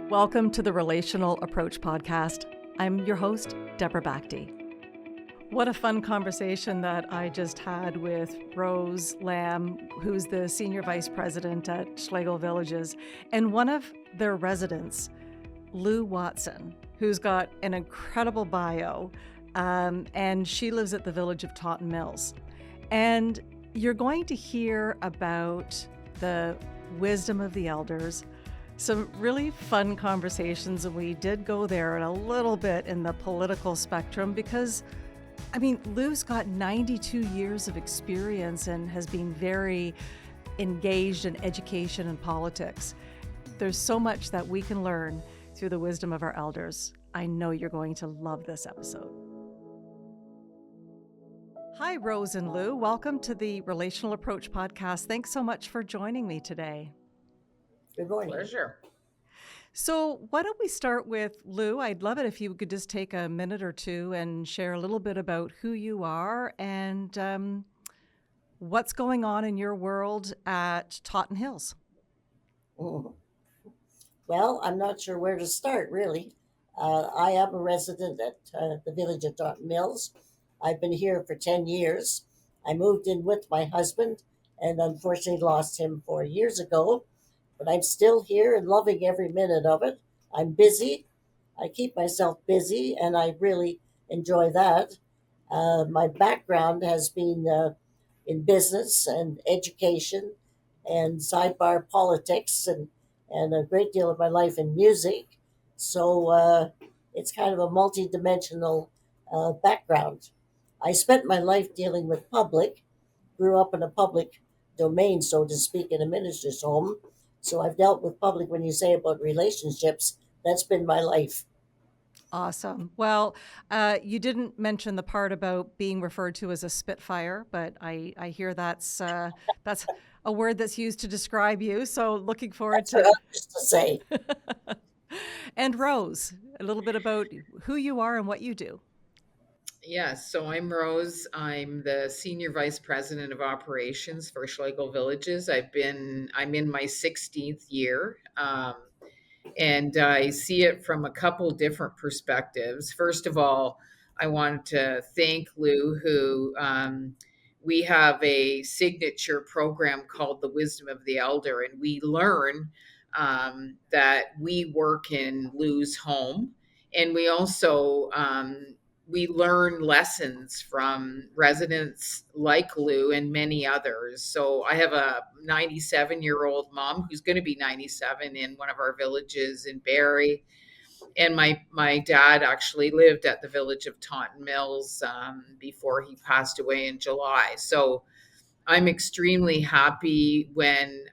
Welcome to the Relational Approach podcast. I'm your host, Deborah Bakhti. What a fun conversation that I just had with Rose Lamb, who's the Senior Vice President at Schlegel Villages, and one of their residents, Lou Watson, who's got an incredible bio, and she lives at the village of Taunton Mills. And you're going to hear about the wisdom of the elders, some really fun conversations, and we did go there and a little bit in the political spectrum because, Lou's got 92 years of experience and has been very engaged in education and politics. There's so much that we can learn through the wisdom of our elders. I know you're going to love this episode. Hi, Rose and Lou. Welcome to the Relational Approach podcast. Thanks so much for joining me today. Good morning. Pleasure. So why don't we start with Lou? I'd love it if you could just take a minute or two and share a little bit about who you are and what's going on in your world at Taunton Hills. Well, I'm not sure where to start, really. I am a resident at the village of Taunton Mills. I've been here for 10 years. I moved in with my husband and unfortunately lost him 4 years ago. But I'm still here and loving every minute of it. I'm busy. I keep myself busy, and I really enjoy that. My background has been in business and education and sidebar politics and a great deal of my life in music. So it's kind of a multi-dimensional background. I spent my life dealing with public, grew up in a public domain, so to speak, in a minister's home. So I've dealt with public. When you say about relationships, that's been my life. Awesome. Well, you didn't mention the part about being referred to as a Spitfire, but I hear that's a word that's used to describe you. So looking forward That's what I used to say. And Rose, a little bit about who you are and what you do. Yes, so I'm Rose. I'm the Senior Vice President of Operations for Schlegel Villages. I'm in my 16th year, and I see it from a couple different perspectives. First of all, I wanted to thank Lou, who we have a signature program called the Wisdom of the Elder, and we learn that we work in Lou's home, and we also we learn lessons from residents like Lou and many others. So I have a 97-year-old mom who's going to be 97 in one of our villages in Barrie. And my dad actually lived at the village of Taunton Mills before he passed away in July. So I'm extremely happy when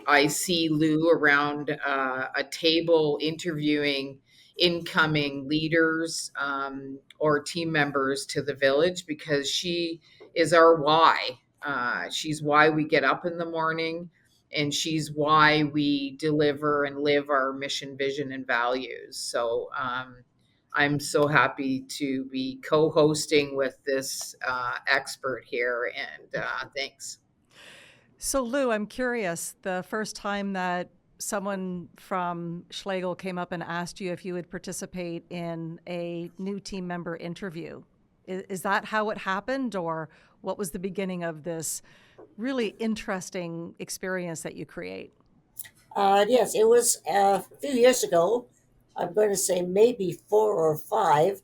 I see Lou around a table interviewing incoming leaders or team members to the village, because she is our why. She's why we get up in the morning, and she's why we deliver and live our mission, vision, and values. So I'm so happy to be co-hosting with this expert here, and thanks. So Lou, I'm curious, the first time that someone from Schlegel came up and asked you if you would participate in a new team member interview. Is that how it happened, or what was the beginning of this really interesting experience that you create? Yes, it was a few years ago. I'm going to say maybe 4 or 5.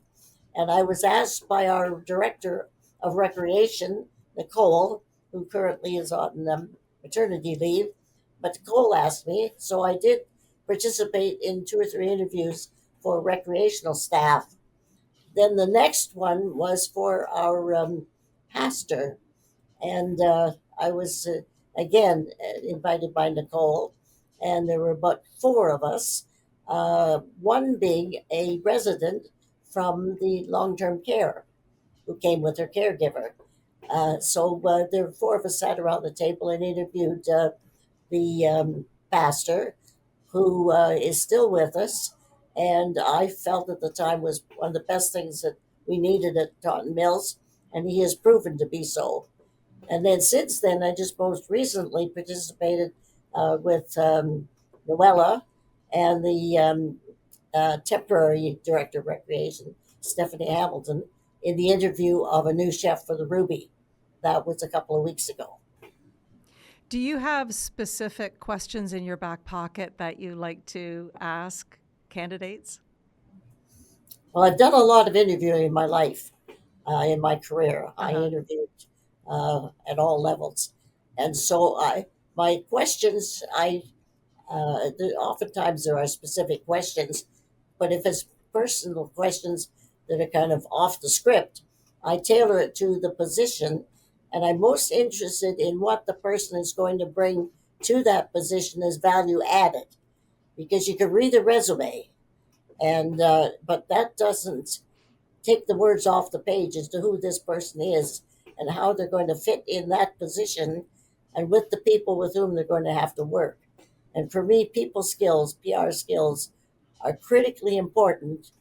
And I was asked by our director of recreation, Nicole, who currently is on maternity leave. But Nicole asked me, so I did participate in 2 or 3 interviews for recreational staff. Then the next one was for our pastor. And I was, again, invited by Nicole. And there were about 4 of us, one being a resident from the long-term care who came with her caregiver. So there were 4 of us sat around the table and interviewed the pastor, who is still with us, and I felt at the time was one of the best things that we needed at Taunton Mills, and he has proven to be so. And then since then, I just most recently participated with Noella and the temporary director of recreation, Stephanie Hamilton, in the interview of a new chef for the Ruby. That was a couple of weeks ago. Do you have specific questions in your back pocket that you like to ask candidates? Well, I've done a lot of interviewing in my life, in my career. Uh I huh. interviewed at all levels, and so my questions, oftentimes there are specific questions, but if it's personal questions that are kind of off the script, I tailor it to the position, and I'm most interested in what the person is going to bring to that position as value added, because you can read a resume, and but that doesn't take the words off the page as to who this person is and how they're going to fit in that position and with the people with whom they're going to have to work. And for me, people skills, PR skills, are critically important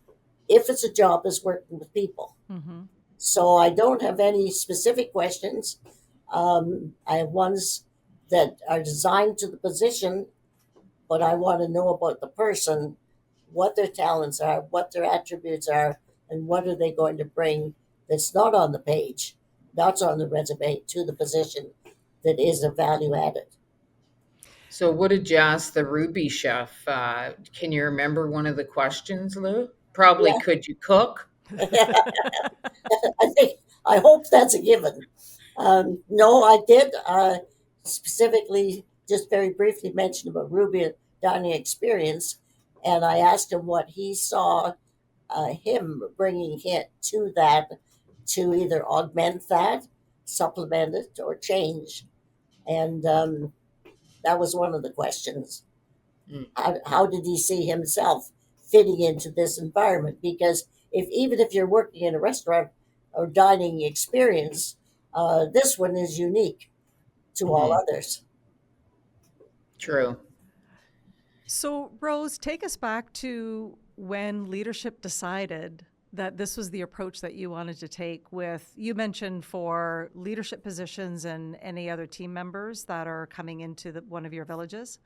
if it's a job is working with people. Mm-hmm. So I don't have any specific questions. I have ones that are designed to the position, but I want to know about the person, what their talents are, what their attributes are, and what are they going to bring that's not on the page, not on the resume to the position that is a value added. So, what did you ask the Ruby chef? Can you remember one of the questions, Lou? Probably, Yeah, could you cook? I think I hope that's a given. No, I did specifically just very briefly mention about Ruby dining experience, and I asked him what he saw him bringing it to that to either augment that, supplement it, or change. And that was one of the questions. Mm. How did he see himself fitting into this environment? Because if even if you're working in a restaurant or dining experience, this one is unique to all Hmm. others. True. So, Rose, take us back to when leadership decided that this was the approach that you wanted to take with, you mentioned for leadership positions and any other team members that are coming into one of your villages.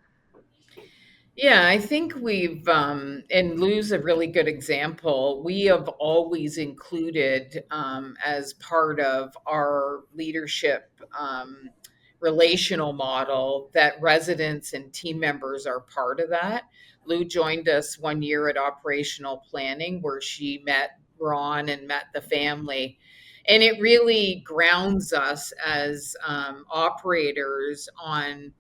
Yeah, I think and Lou's a really good example. We have always included as part of our leadership relational model that residents and team members are part of that. Lou joined us one year at operational planning where she met Ron and met the family. And it really grounds us as operators on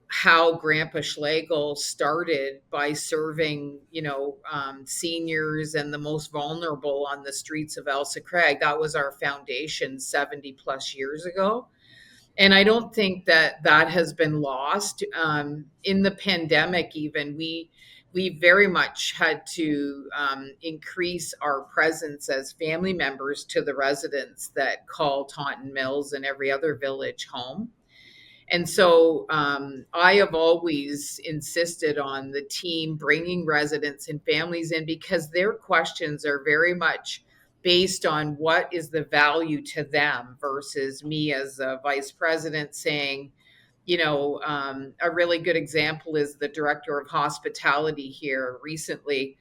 how Grandpa Schlegel started by serving, seniors and the most vulnerable on the streets of Elsa Craig. That was our foundation 70 plus years ago. And I don't think that that has been lost. In the pandemic, even we very much had to increase our presence as family members to the residents that call Taunton Mills and every other village home. And so I have always insisted on the team bringing residents and families in because their questions are very much based on what is the value to them versus me as a vice president saying, a really good example is the director of hospitality here recently.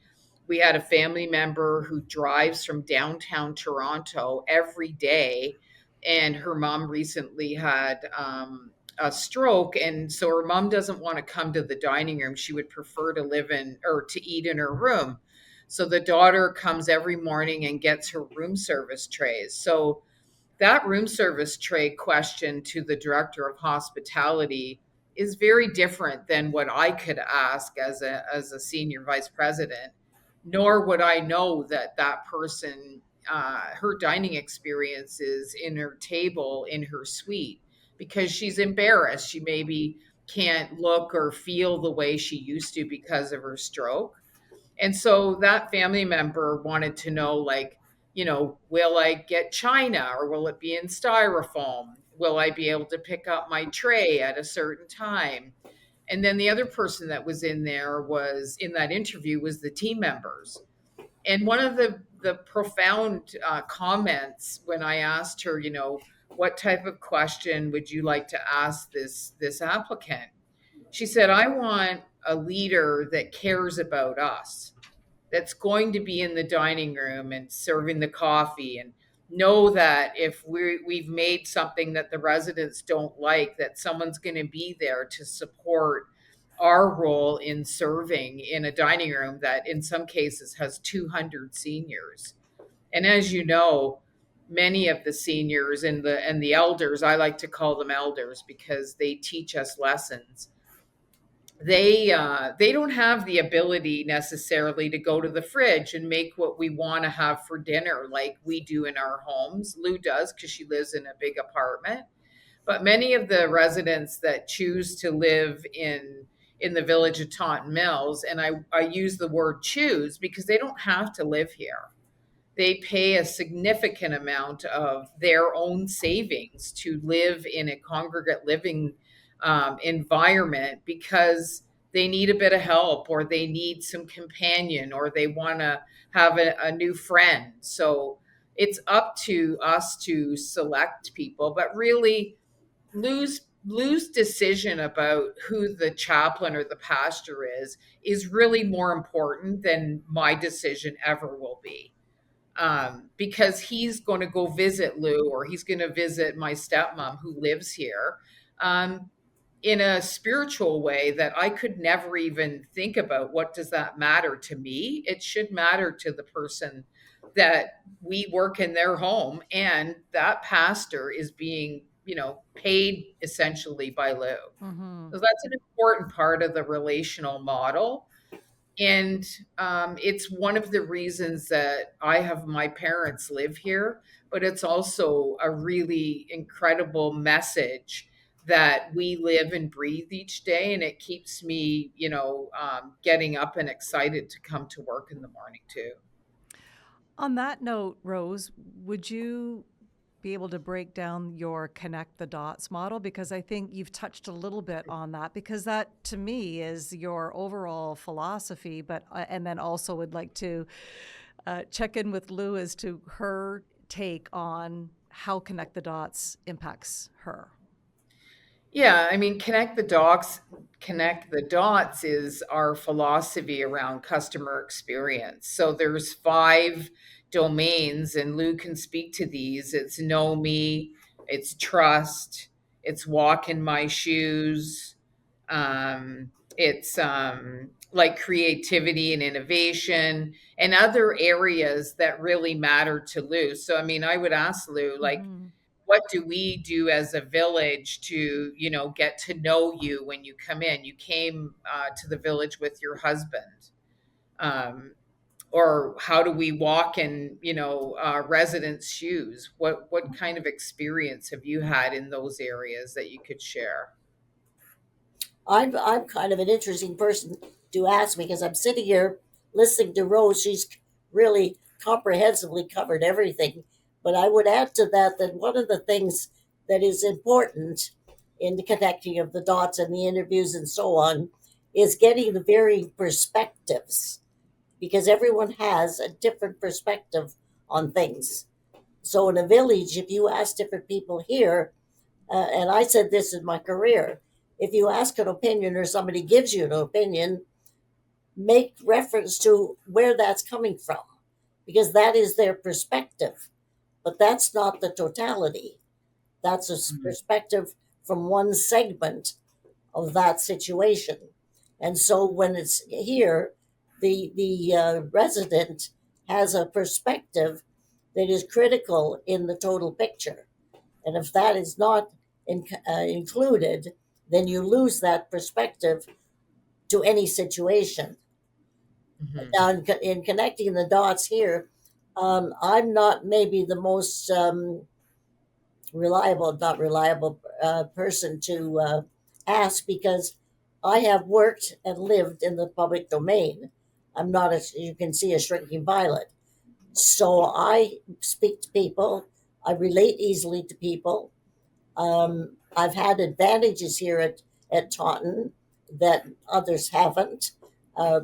We had a family member who drives from downtown Toronto every day, and her mom recently had a stroke, and so her mom doesn't want to come to the dining room. She would prefer to live in or to eat in her room. So the daughter comes every morning and gets her room service trays. So that room service tray question to the director of hospitality is very different than what I could ask as a senior vice president. Nor would I know that that person, her dining experience is in her table in her suite because she's embarrassed. She maybe can't look or feel the way she used to because of her stroke. And so that family member wanted to know, like, will I get china or will it be in styrofoam? Will I be able to pick up my tray at a certain time? And then the other person that was in there was in that interview was the team members. And one of the profound comments when I asked her, what type of question would you like to ask this applicant? She said, I want a leader that cares about us, that's going to be in the dining room and serving the coffee, and know that if we've made something that the residents don't like, that someone's going to be there to support our role in serving in a dining room that in some cases has 200 seniors. And as you know, many of the seniors and the elders, I like to call them elders because they teach us lessons. They don't have the ability necessarily to go to the fridge and make what we want to have for dinner like we do in our homes. Lou does because she lives in a big apartment. But many of the residents that choose to live in the village of Taunton Mills, and I use the word choose because they don't have to live here. They pay a significant amount of their own savings to live in a congregate living environment because they need a bit of help, or they need some companion, or they want to have a new friend. So it's up to us to select people, but really Lou's decision about who the chaplain or the pastor is really more important than my decision ever will be, because he's going to go visit Lou, or he's going to visit my stepmom who lives here, um, in a spiritual way that I could never even think about. What does that matter to me? It should matter to the person that we work in their home, and that pastor is being, paid essentially by Lou. Mm-hmm. So that's an important part of the relational model. And it's one of the reasons that I have my parents live here, but it's also a really incredible message that we live and breathe each day. And it keeps me, getting up and excited to come to work in the morning, too. On that note, Rose, would you be able to break down your connect the dots model? Because I think you've touched a little bit on that, because that to me is your overall philosophy. But and then also would like to check in with Lou as to her take on how connect the dots impacts her. Yeah, I mean, connect the dots is our philosophy around customer experience. So there's 5 domains, and Lou can speak to these. It's know me, it's trust, it's walk in my shoes, it's like creativity and innovation, and other areas that really matter to Lou. So I mean, I would ask Lou, like, Mm-hmm. what do we do as a village to, get to know you when you come in? You came to the village with your husband. Or how do we walk in, residents' shoes? What kind of experience have you had in those areas that you could share? I'm kind of an interesting person to ask because I'm sitting here listening to Rose. She's really comprehensively covered everything. But I would add to that that one of the things that is important in the connecting of the dots and the interviews and so on is getting the varying perspectives, because everyone has a different perspective on things. So in a village, if you ask different people here, and I said this in my career, if you ask an opinion or somebody gives you an opinion, make reference to where that's coming from, because that is their perspective. But that's not the totality. That's a Mhm. perspective from one segment of that situation. And so when it's here, the resident has a perspective that is critical in the total picture. And if that is not included, then you lose that perspective to any situation. Mhm. Now, in connecting the dots here, I'm not maybe the most not reliable person to ask, because I have worked and lived in the public domain. I'm not, as you can see, a shrinking violet. So I speak to people, I relate easily to people. I've had advantages here at Taunton that others haven't,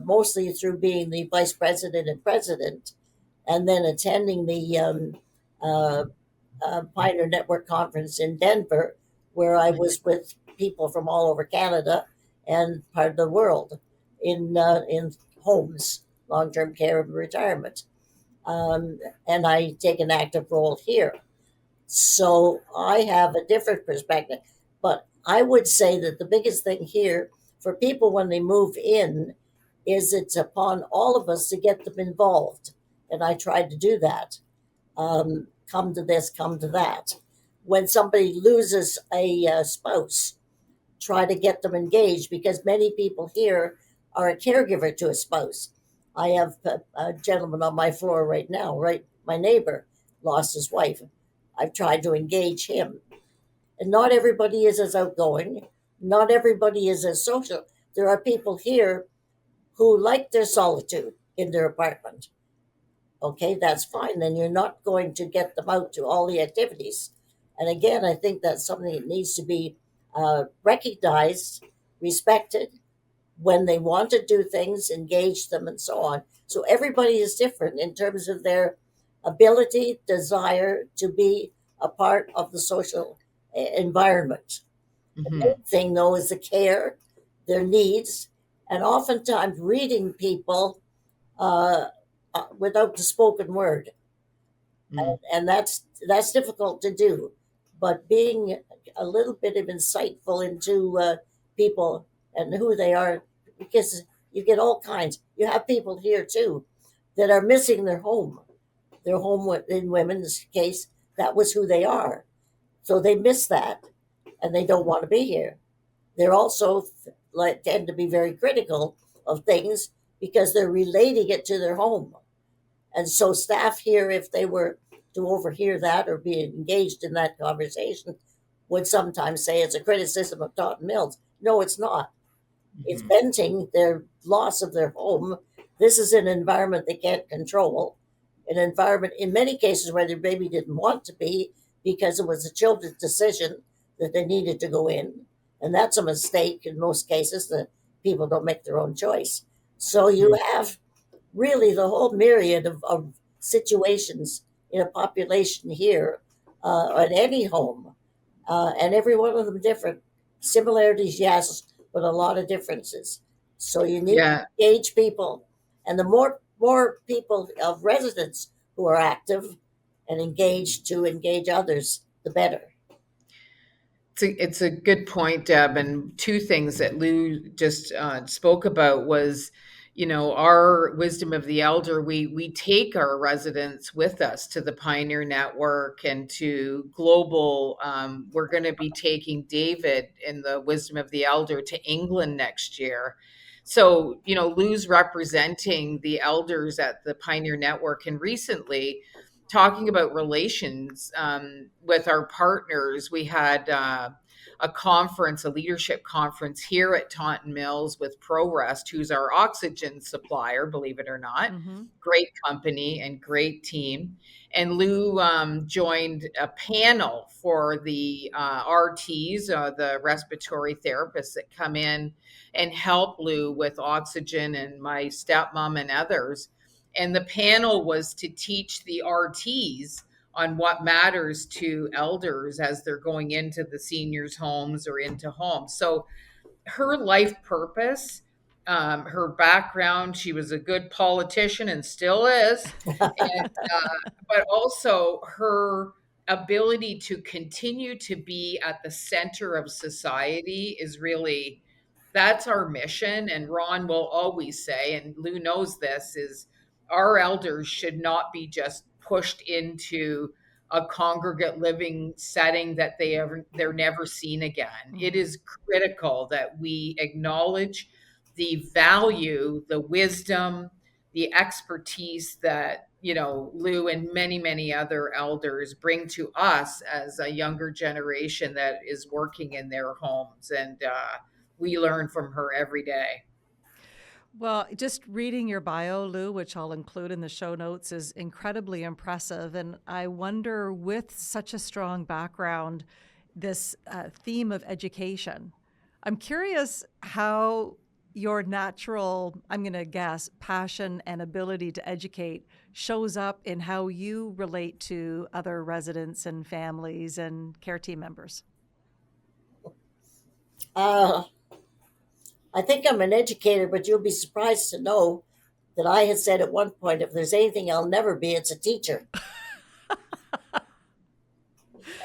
mostly through being the vice president and president, and then attending the uh, Pioneer Network Conference in Denver, where I was with people from all over Canada, and part of the world in homes, long term care and retirement. And I take an active role here. So I have a different perspective. But I would say that the biggest thing here for people when they move in is it's upon all of us to get them involved. And I tried to do that. Come to this, come to that. When somebody loses a spouse, try to get them engaged because many people here are a caregiver to a spouse. I have a gentleman on my floor right now, right? My neighbor lost his wife. I've tried to engage him. And not everybody is as outgoing, not everybody is as social. There are people here who like their solitude in their apartment. Okay, that's fine. Then you're not going to get them out to all the activities. And again, I think that's something that needs to be recognized, respected, when they want to do things, engage them, and so on. So everybody is different in terms of their ability, desire to be a part of the social environment. The Hmm. main thing, though, is the care, their needs, and oftentimes reading people uh, without the spoken word, Mm. and that's difficult to do. But being a little bit of insightful into people and who they are, because you get all kinds. You have people here too that are missing their home. Their home, in women's case, that was who they are. So they miss that, and they don't want to be here. They're also like tend to be very critical of things because they're relating it to their home. And so, staff here, if they were to overhear that or be engaged in that conversation, would sometimes say it's a criticism of Taunton Mills. No, it's not. It's Hmm. venting their loss of their home. This is an environment they can't control, an environment in many cases where their baby didn't want to be because it was a children's decision that they needed to go in. And that's a mistake in most cases that people don't make their own choice. So you have really the whole myriad of situations in a population here at any home, and every one of them different. Similarities, yes, but a lot of differences. So you need Yeah. to engage people, and the more people of residents who are active and engaged to engage others, the better. It's a good point, Deb. And two things that Lou just spoke about was, our wisdom of the elder. We take our residents with us to the Pioneer Network and to global. We're going to be taking David in the wisdom of the elder to England next year. So, Lou's representing the elders at the Pioneer Network, and recently talking about relations with our partners. We had a conference, a leadership conference here at Taunton Mills with ProRest, who's our oxygen supplier, believe it or not. Mm-hmm. Great company and great team. And Lou joined a panel for the RTs, the respiratory therapists that come in and help Lou with oxygen, and my stepmom and others. And the panel was to teach the RTs on what matters to elders as they're going into the seniors' homes or into homes. So her life purpose, her background, she was a good politician and still is, and but also her ability to continue to be at the center of society is really, that's our mission. And Ron will always say, and Lou knows this, is our elders should not be just pushed into a congregate living setting that they're never seen again. It Mm-hmm. is critical that we acknowledge the value, the wisdom, the expertise that, Lou and many, many other elders bring to us as a younger generation that is working in their homes. And we learn from her every day. Well, just reading your bio, Lou, which I'll include in the show notes, is incredibly impressive. And I wonder, with such a strong background, this theme of education, I'm curious how your natural, I'm going to guess, passion and ability to educate shows up in how you relate to other residents and families and care team members. Uh, I think I'm an educator, but you'll be surprised to know that I had said at one point, if there's anything I'll never be, it's a teacher.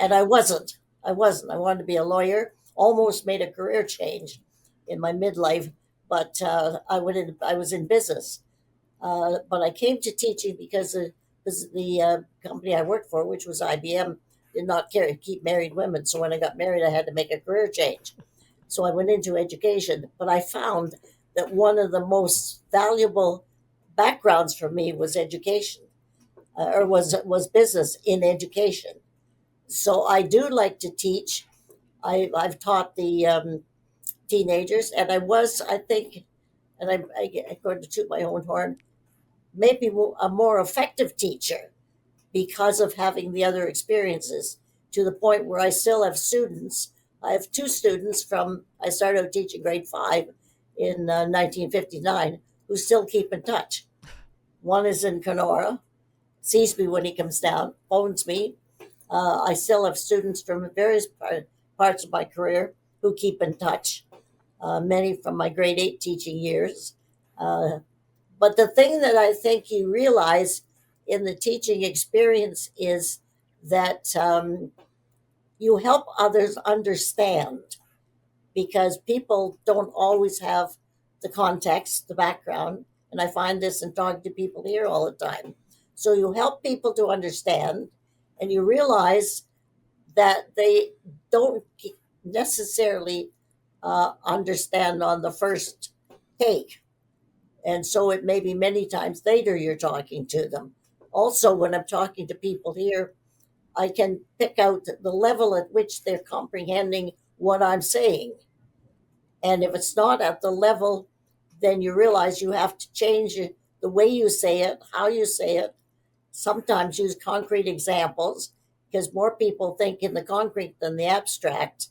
And I wasn't. I wasn't. I wanted to be a lawyer. Almost made a career change in my midlife, but I was in business. But I came to teaching because the company I worked for, which was IBM, did not care to keep married women. So when I got married, I had to make a career change. So I went into education. But I found that one of the most valuable backgrounds for me was education, or was business in education. So I do like to teach. I've taught the teenagers, and I think, and I'm going to toot my own horn, maybe a more effective teacher because of having the other experiences, to the point where I still have students. I have two students from, I started out teaching grade 5 in 1959, who still keep in touch. One is in Kenora, sees me when he comes down, phones me. I still have students from various parts of my career who keep in touch, many from my grade 8 teaching years. Uh, but the thing that I think you realize in the teaching experience is that you help others understand, because people don't always have the context, the background. And I find this in talking to people here all the time. So you help people to understand, and you realize that they don't necessarily understand on the first take. And so it may be many times later you're talking to them. Also, when I'm talking to people here, I can pick out the level at which they're comprehending what I'm saying. And if it's not at the level, then you realize you have to change the way you say it, how you say it. Sometimes use concrete examples, because more people think in the concrete than the abstract.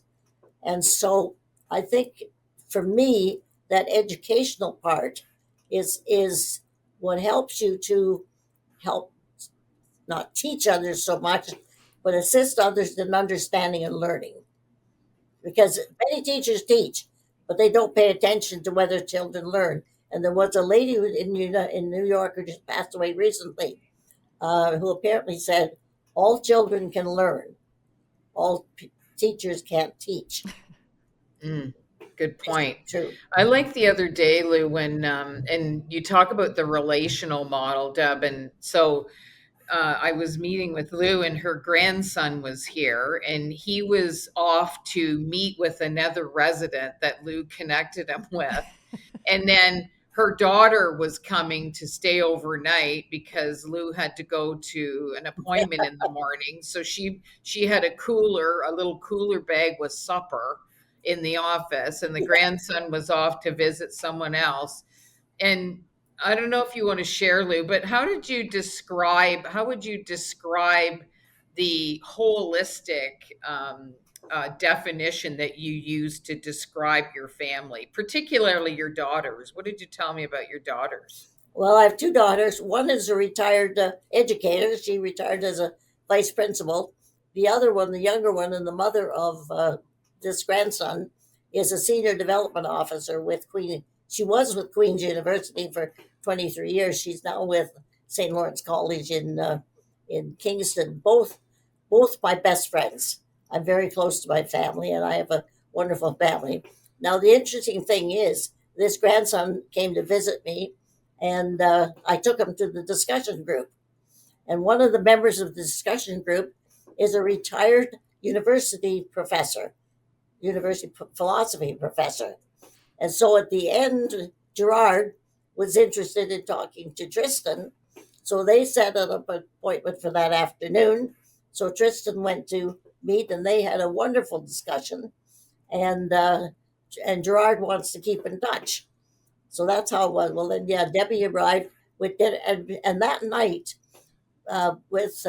And so I think for me, that educational part is what helps you to help not teach others so much, but assist others in understanding and learning. Because many teachers teach, but they don't pay attention to whether children learn. And there was a lady in New York who just passed away recently, who apparently said, all children can learn, all teachers can't teach. Mm, good It's point. true. I like the other day, Lou, when and you talk about the relational model, Deb, and so I was meeting with Lou, and her grandson was here, and he was off to meet with another resident that Lou connected him with. And then her daughter was coming to stay overnight because Lou had to go to an appointment in the morning. So she had a little cooler bag with supper in the office, and the grandson was off to visit someone else. And I don't know if you want to share, Lou, but how would you describe the holistic definition that you use to describe your family, particularly your daughters? What did you tell me about your daughters? Well, I have two daughters. One is a retired educator. She retired as a vice principal. The other one, the younger one, and the mother of this grandson, is a senior development officer with Queen. She was with Queen's University for 23 years. She's now with St. Lawrence College in Kingston. Both my best friends. I'm very close to my family, and I have a wonderful family. Now, the interesting thing is, this grandson came to visit me, and I took him to the discussion group. And one of the members of the discussion group is a retired university professor, university philosophy professor. And so at the end, Gerard was interested in talking to Tristan. So they set an appointment for that afternoon. So Tristan went to meet, and they had a wonderful discussion. And Gerard wants to keep in touch. So that's how it was. Well, then, yeah, Debbie arrived with dinner, and that night, with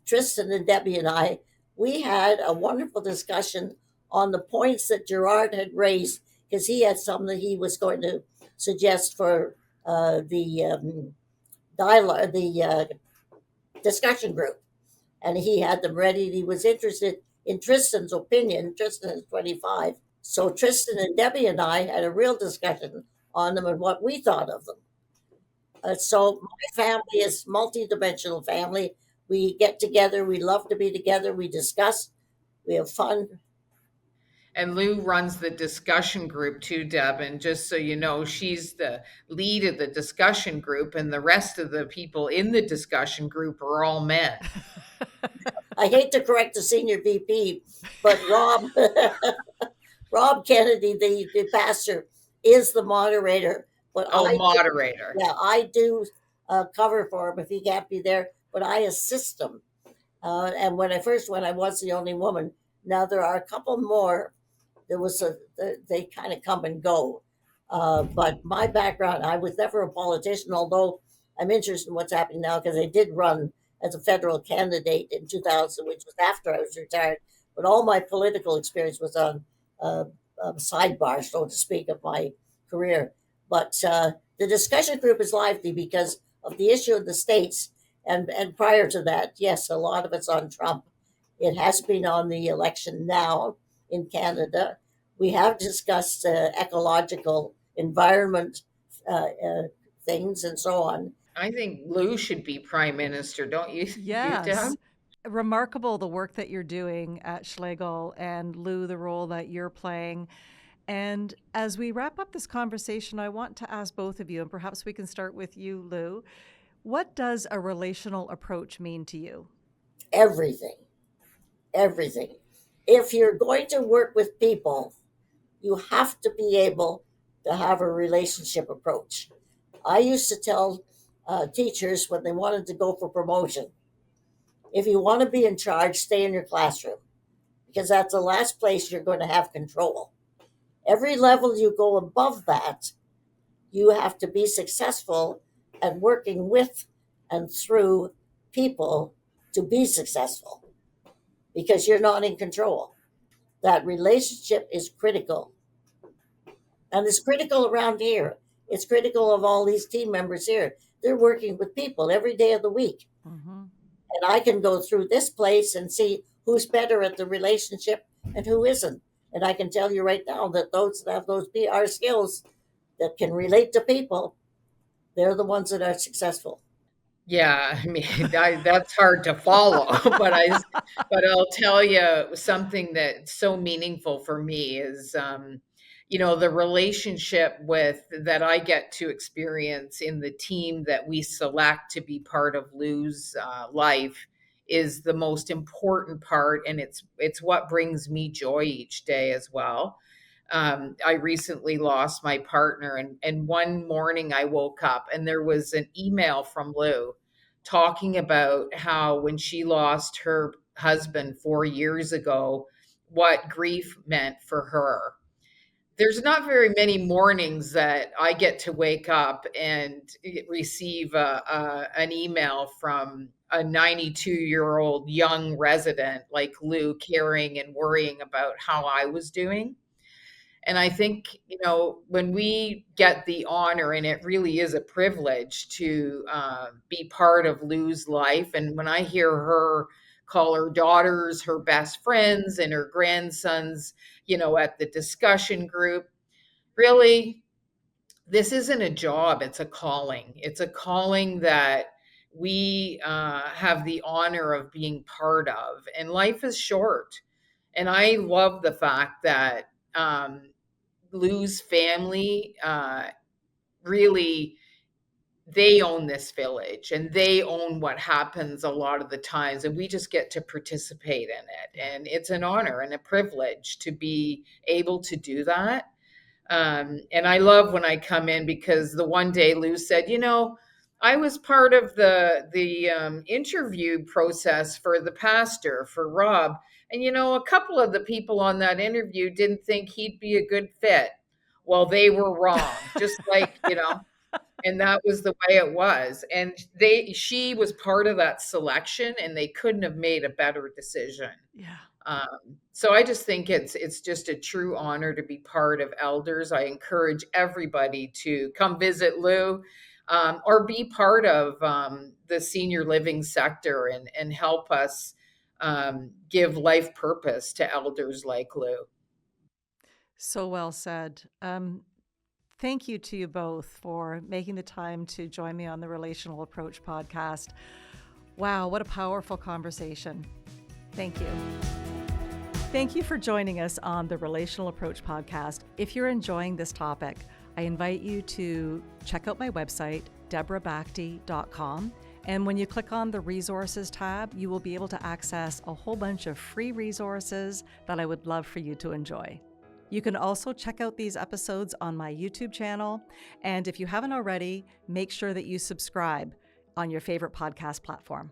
Tristan and Debbie and I, we had a wonderful discussion on the points that Gerard had raised, because he had some that he was going to suggest for the dialogue, the discussion group, and he had them ready. He was interested in Tristan's opinion. Tristan is 25, So Tristan and Debbie and I had a real discussion on them and what we thought of them. So my family is multi-dimensional family. We get together. We love to be together. We discuss. We have fun. And Lou runs the discussion group too, Deb. And just so you know, she's the lead of the discussion group, and the rest of the people in the discussion group are all men. I hate to correct the senior VP, but Rob Rob Kennedy, the pastor, is the moderator. But Oh, moderator. I do cover for him if he can't be there. But I assist him. And when I first went, I was the only woman. Now there are a couple more. They kind of come and go. But my background, I was never a politician, although I'm interested in what's happening now because I did run as a federal candidate in 2000, which was after I was retired. But all my political experience was on uh, a sidebar, so to speak, of my career. But the discussion group is lively because of the issue of the states. And prior to that, yes, a lot of it's on Trump. It has been on the election now in Canada. We have discussed ecological environment things and so on. I think Lou should be prime minister, don't you, Deb? Yes. Remarkable the work that you're doing at Schlegel, and Lou, the role that you're playing. And as we wrap up this conversation, I want to ask both of you, and perhaps we can start with you, Lou. What does a relational approach mean to you? Everything, everything. If you're going to work with people, you have to be able to have a relationship approach. I used to tell teachers when they wanted to go for promotion, if you want to be in charge, stay in your classroom because that's the last place you're going to have control. Every level you go above that, you have to be successful at working with and through people to be successful because you're not in control. That relationship is critical. And it's critical around here. It's critical of all these team members here. They're working with people every day of the week. Mm-hmm. And I can go through this place and see who's better at the relationship and who isn't. And I can tell you right now that those that have those PR skills that can relate to people, they're the ones that are successful. Yeah, I mean, that's hard to follow, but I'll tell you something that's so meaningful for me is, the relationship with that I get to experience in the team that we select to be part of Lou's life is the most important part, and it's what brings me joy each day as well. I recently lost my partner, and one morning I woke up and there was an email from Lou talking about how when she lost her husband 4 years ago, what grief meant for her. There's not very many mornings that I get to wake up and receive an email from a 92-year-old young resident like Lou caring and worrying about how I was doing. And I think, when we get the honor, and it really is a privilege to be part of Lou's life. And when I hear her call her daughters her best friends and her grandsons, at the discussion group, really, this isn't a job, it's a calling. It's a calling that we have the honor of being part of. And life is short. And I love the fact that Lou's family really they own this village and they own what happens a lot of the times, and we just get to participate in it, and it's an honor and a privilege to be able to do that. And I love when I come in because the one day Lou said, I was part of the interview process for the pastor for Rob, and a couple of the people on that interview didn't think he'd be a good fit. Well, they were wrong, just like and that was the way it was. And she was part of that selection, and they couldn't have made a better decision. Yeah. So I just think it's just a true honor to be part of Elders. I encourage everybody to come visit Lou, or be part of the senior living sector and help us give life purpose to elders like Lou. So well said. Thank you to you both for making the time to join me on the Relational Approach podcast. Wow, what a powerful conversation. Thank you. Thank you for joining us on the Relational Approach podcast. If you're enjoying this topic, I invite you to check out my website, deborahbakti.com. And when you click on the resources tab, you will be able to access a whole bunch of free resources that I would love for you to enjoy. You can also check out these episodes on my YouTube channel. And if you haven't already, make sure that you subscribe on your favorite podcast platform.